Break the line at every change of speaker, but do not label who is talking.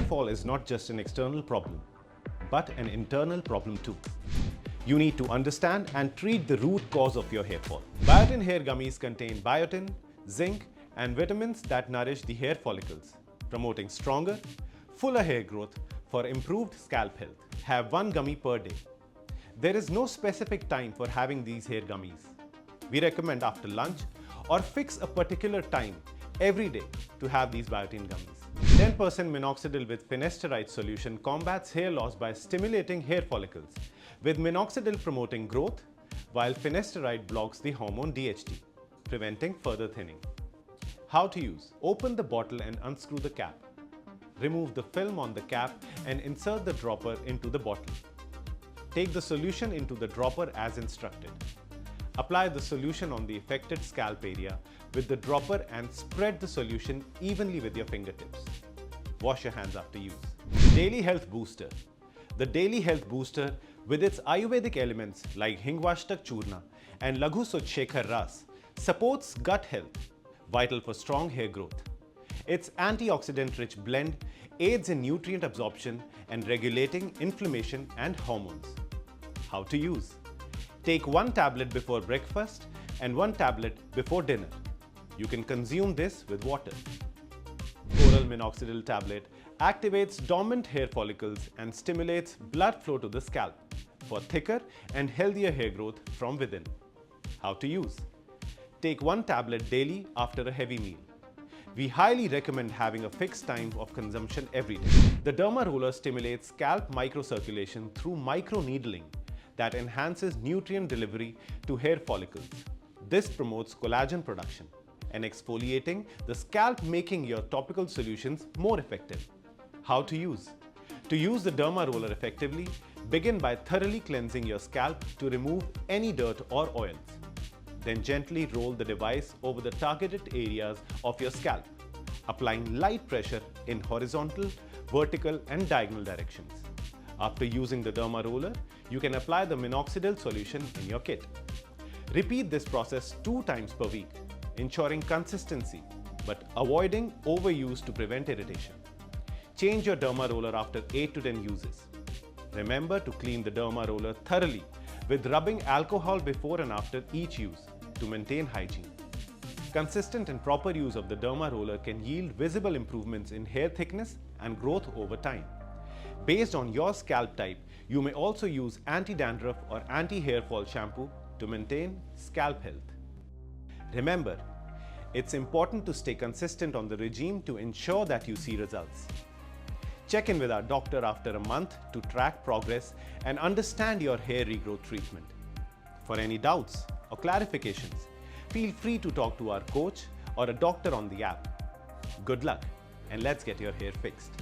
fall is not just an external problem, but an internal problem too. You need to understand and treat the root cause of your hair fall. Biotin hair gummies contain biotin, zinc, and vitamins that nourish the hair follicles, promoting stronger, fuller hair growth for improved scalp health. Have one gummy per day. There is no specific time for having these hair gummies. We recommend after lunch or fix a particular time every day to have these biotin gummies. 10% Minoxidil with Finasteride solution combats hair loss by stimulating hair follicles, with Minoxidil promoting growth, while Finasteride blocks the hormone DHT, preventing further thinning. How to use? Open the bottle and unscrew the cap. Remove the film on the cap and insert the dropper into the bottle. Take the solution into the dropper as instructed. Apply the solution on the affected scalp area with the dropper and spread the solution evenly with your fingertips. Wash your hands after use. Daily Health Booster. The Daily Health Booster, with its Ayurvedic elements like Hingvashtak Churna and Laghu Shekhar Ras, supports gut health, vital for strong hair growth. Its antioxidant-rich blend aids in nutrient absorption and regulating inflammation and hormones. How to use? Take 1 tablet before breakfast and 1 tablet before dinner. You can consume this with water. Oral Minoxidil tablet activates dormant hair follicles and stimulates blood flow to the scalp for thicker and healthier hair growth from within. How to use? Take 1 tablet daily after a heavy meal. We highly recommend having a fixed time of consumption every day. The Derma Roller stimulates scalp microcirculation through microneedling that enhances nutrient delivery to hair follicles. This promotes collagen production and exfoliating the scalp, making your topical solutions more effective. How to use? To use the Derma Roller effectively, begin by thoroughly cleansing your scalp to remove any dirt or oils. Then gently roll the device over the targeted areas of your scalp, applying light pressure in horizontal, vertical, and diagonal directions. After using the Derma Roller, you can apply the Minoxidil solution in your kit. Repeat this process 2 times per week, ensuring consistency but avoiding overuse to prevent irritation. Change your Derma Roller after 8 to 10 uses. Remember to clean the Derma Roller thoroughly with rubbing alcohol before and after each use to maintain hygiene. Consistent and proper use of the Derma Roller can yield visible improvements in hair thickness and growth over time. Based on your scalp type, you may also use anti-dandruff or anti-hair fall shampoo to maintain scalp health. Remember, it's important to stay consistent on the regime to ensure that you see results. Check in with our doctor after a month to track progress and understand your hair regrowth treatment. For any doubts or clarifications, feel free to talk to our coach or a doctor on the app. Good luck, and let's get your hair fixed.